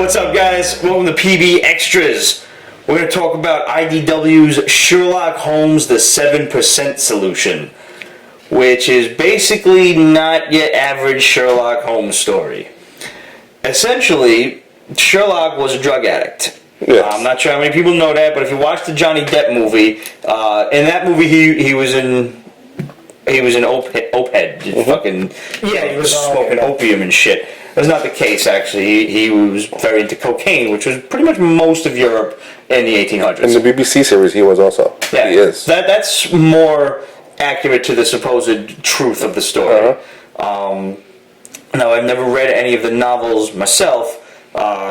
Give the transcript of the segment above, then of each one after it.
What's up, guys? Welcome to PB Extras. We're going to talk about IDW's Sherlock Holmes, the 7% Solution, which is basically not your average Sherlock Holmes story. Essentially, Sherlock was a drug addict. Yes. I'm not sure how many people know that, but if you watch the Johnny Depp movie, in that movie he was an opehead, he was smoking opium and shit. That's not the case, actually. He was very into cocaine, which was pretty much most of Europe in the 1800s. In the BBC series, he was also. Yeah, he is. That's more accurate to the supposed truth of the story. Now, I've never read any of the novels myself.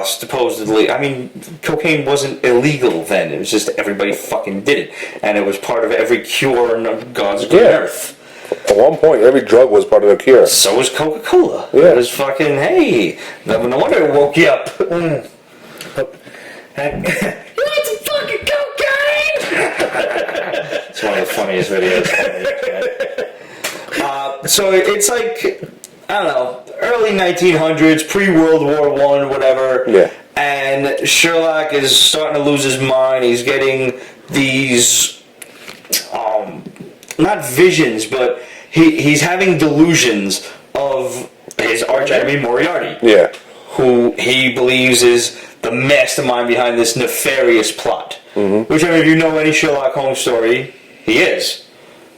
Supposedly, I mean, cocaine wasn't illegal then. It was just everybody fucking did it, and it was part of every cure on God's green earth. At one point, every drug was part of the cure. So was Coca-Cola. Yeah. It was fucking, hey, no wonder it woke you up. You want some fucking cocaine? It's one of the funniest videos. So it's like, I don't know, early 1900s, pre-World War I, whatever. Yeah. And Sherlock is starting to lose his mind. He's getting these, not visions, but he's having delusions of his arch-enemy Moriarty. Yeah. Who he believes is the mastermind behind this nefarious plot. Mm-hmm. Which, I mean, if you know any Sherlock Holmes story, he is.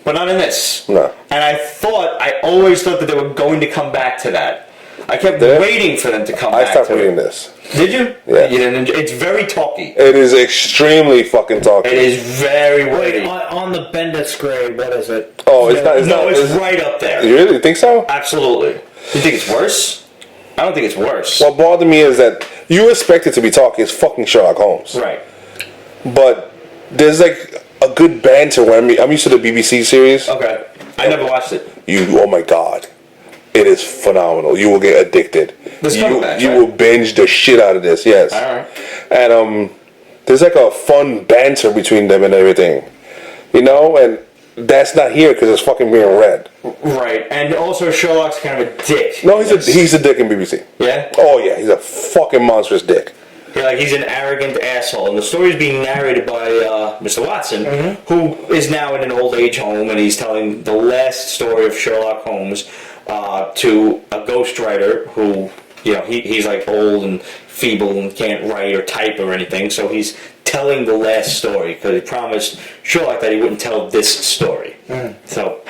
But not in this. No. And I always thought that they were going to come back to that. I kept waiting for them to come back to it. I stopped reading this. Did you? Yeah. You didn't enjoy, it's very talky. It is extremely fucking talky. It is very weighty. On the Bendix grade, what is it? Oh, it's not. It's right up there. You really think so? Absolutely. You think it's worse? I don't think it's worse. What bothered me is that you expect it to be talky. It's fucking Sherlock Holmes. Right. But there's like a good banter when I'm used to the BBC series. Okay. I never watched it. Oh my god. It is phenomenal. You will get addicted. You will binge the shit out of this, yes. Alright. And there's like a fun banter between them and everything. You know, and that's not here because it's fucking being read. Right. And also Sherlock's kind of a dick. No, he's a dick in BBC. Yeah? Oh yeah, he's a fucking monstrous dick. Yeah, like he's an arrogant asshole. And the story is being narrated by Mr. Watson, who is now in an old age home, and he's telling the last story of Sherlock Holmes to a ghostwriter who, you know, he's like old and feeble and can't write or type or anything, so he's telling the last story because he promised Sherlock that he wouldn't tell this story. So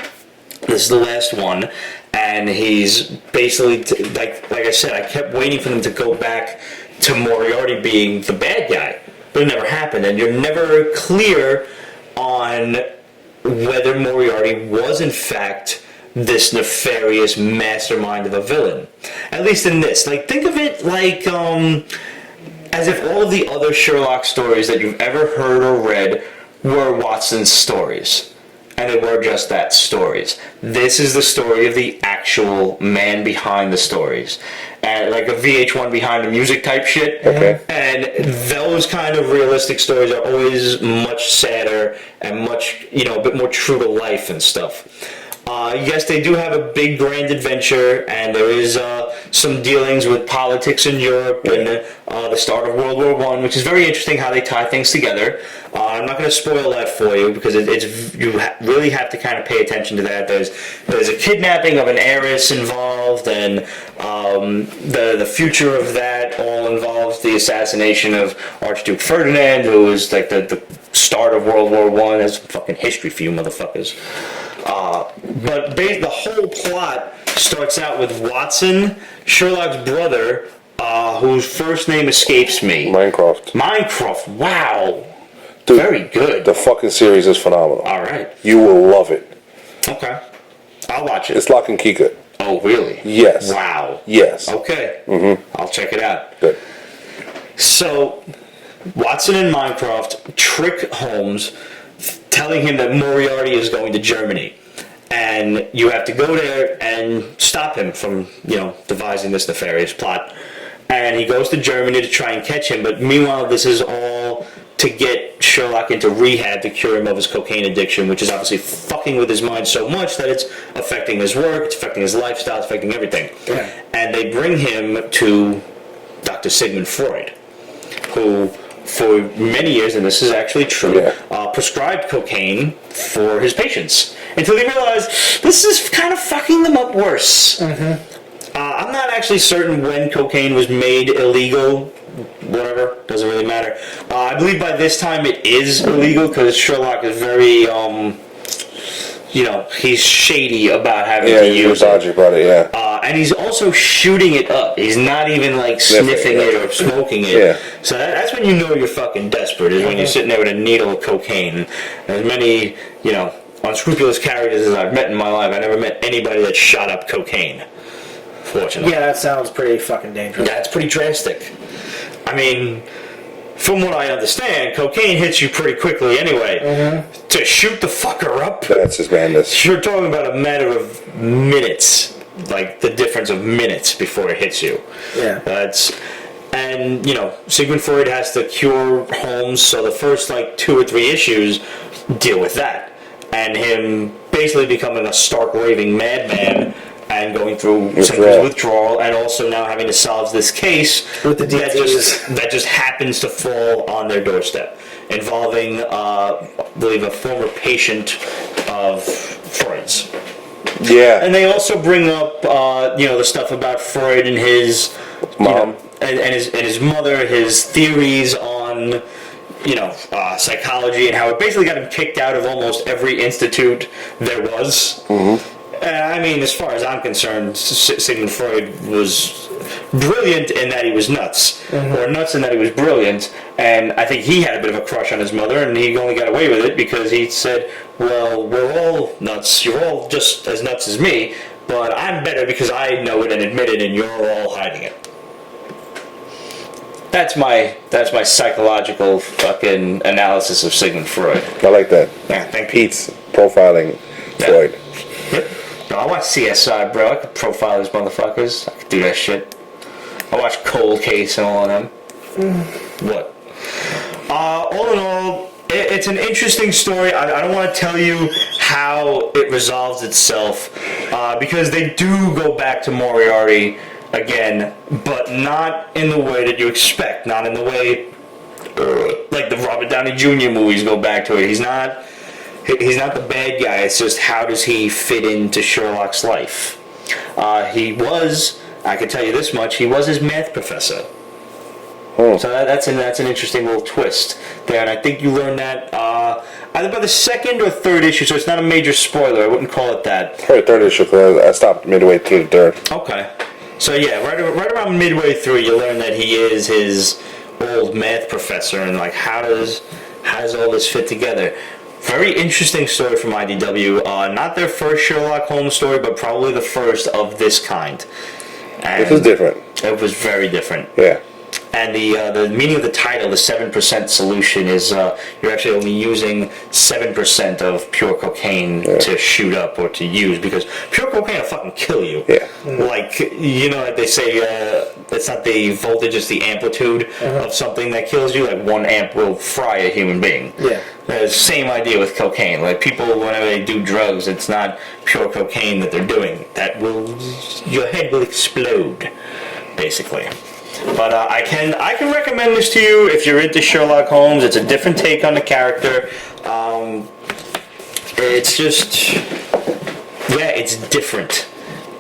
this is the last one, and he's basically like I said, I kept waiting for them to go back to Moriarty being the bad guy, but it never happened, and you're never clear on whether Moriarty was in fact this nefarious mastermind of a villain. At least in this. Like, think of it like, as if all of the other Sherlock stories that you've ever heard or read were Watson's stories. And they were just that, stories. This is the story of the actual man behind the stories. And like a VH1 behind the music type shit. Okay. And those kind of realistic stories are always much sadder and much, a bit more true to life and stuff. Yes, they do have a big grand adventure, and there is some dealings with politics in Europe and the start of World War I, which is very interesting how they tie things together. I'm not going to spoil that for you because really have to kind of pay attention to that. There's a kidnapping of an heiress involved, and the future of that all involves the assassination of Archduke Ferdinand, who was like the start of World War I. That's fucking history for you motherfuckers. But the whole plot starts out with Watson, Sherlock's brother, whose first name escapes me. Minecraft, wow. Dude, very good. The fucking series is phenomenal. Alright. You will love it. Okay. I'll watch it. It's lock and key good. Oh, really? Yes. Wow. Yes. Okay. Mm-hmm. I'll check it out. Good. So, Watson and Minecraft trick Holmes, telling him that Moriarty is going to Germany. And you have to go there and stop him from, devising this nefarious plot. And he goes to Germany to try and catch him, but meanwhile this is all to get Sherlock into rehab to cure him of his cocaine addiction, which is obviously fucking with his mind so much that it's affecting his work, it's affecting his lifestyle, it's affecting everything. Yeah. And they bring him to Dr. Sigmund Freud, who for many years, and this is actually true, prescribed cocaine for his patients until they realized this is kind of fucking them up worse. I'm not actually certain when cocaine was made illegal. Whatever, doesn't really matter. I believe by this time it is illegal because Sherlock is very, he's shady about having to use it. About it, And he's also shooting it up. He's not even like sniffing it or smoking it. Yeah. So that's when you know you're fucking desperate, is when you're sitting there with a needle of cocaine. As many, unscrupulous characters as I've met in my life, I never met anybody that shot up cocaine. Fortunately. Yeah, that sounds pretty fucking dangerous. That's pretty drastic. I mean, from what I understand, cocaine hits you pretty quickly anyway. To shoot the fucker up, that's just madness. You're talking about a matter of minutes, like the difference of minutes before it hits you. Yeah. And Sigmund Freud has to cure Holmes, so the first 2 or 3 issues deal with that, and him basically becoming a stark raving madman. And going through symptoms of withdrawal, and also now having to solve this case with the that just happens to fall on their doorstep, involving, I believe, a former patient of Freud's. Yeah. And they also bring up, the stuff about Freud and his mom, and his mother, his theories on, psychology, and how it basically got him kicked out of almost every institute there was. I mean, as far as I'm concerned, Sigmund Freud was brilliant in that he was nuts, or nuts in that he was brilliant, and I think he had a bit of a crush on his mother, and he only got away with it because he said, well, we're all nuts, you're all just as nuts as me, but I'm better because I know it and admit it, and you're all hiding it. That's my psychological fucking analysis of Sigmund Freud. I like that. Yeah, thank you. Pete's profiling Freud. Yep. No, I watch CSI, bro. I could profile these motherfuckers. I could do that shit. I watch Cold Case and all of them. What? All in all, it's an interesting story. I don't want to tell you how it resolves itself, because they do go back to Moriarty again, but not in the way that you expect. Not in the way like the Robert Downey Jr. movies go back to it. He's not the bad guy. It's just how does he fit into Sherlock's life. I can tell you this much, he was his math professor. So that's an interesting little twist there, and I think you learn that either by the 2nd or 3rd issue, so it's not a major spoiler, I wouldn't call it that. Probably 3rd issue, because I stopped midway through the 3rd. Okay. So yeah, right around midway through, you learn that he is his old math professor, and how does all this fit together? Very interesting story from IDW. Not their first Sherlock Holmes story, but probably the first of this kind. And this is different. It was very different. Yeah. And the meaning of the title, the 7% solution, is you're actually only using 7% of pure cocaine to shoot up or to use, because pure cocaine will fucking kill you. Yeah. Like they say, it's not the voltage, it's the amplitude of something that kills you. Like 1 amp will fry a human being. Yeah. Same idea with cocaine. Like people, whenever they do drugs, it's not pure cocaine that they're doing. Your head will explode, basically. But I can recommend this to you if you're into Sherlock Holmes. It's a different take on the character. It's just, it's different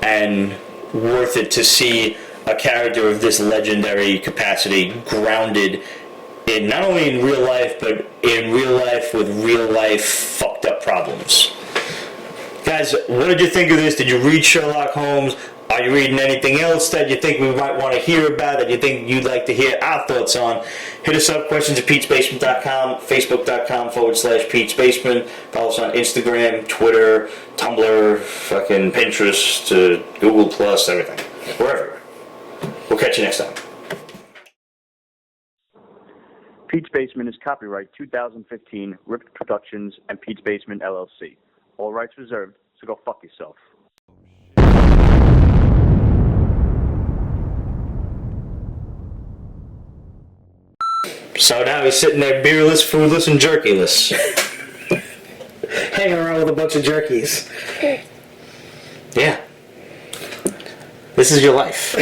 and worth it to see a character of this legendary capacity grounded in not only in real life, but in real life with real life fucked up problems. Guys, what did you think of this? Did you read Sherlock Holmes? Are you reading anything else that you think we might want to hear about, that you think you'd like to hear our thoughts on? Hit us up, questions at Pete'sBasement.com, Facebook.com/Pete'sBasement. Follow us on Instagram, Twitter, Tumblr, fucking Pinterest, Google+, everything. We're everywhere. We'll catch you next time. Pete's Basement is copyright 2015, Ripped Productions and Pete's Basement, LLC. All rights reserved, so go fuck yourself. So now he's sitting there beerless, foodless, and jerkyless. Hanging around with a bunch of jerkies. Yeah. This is your life.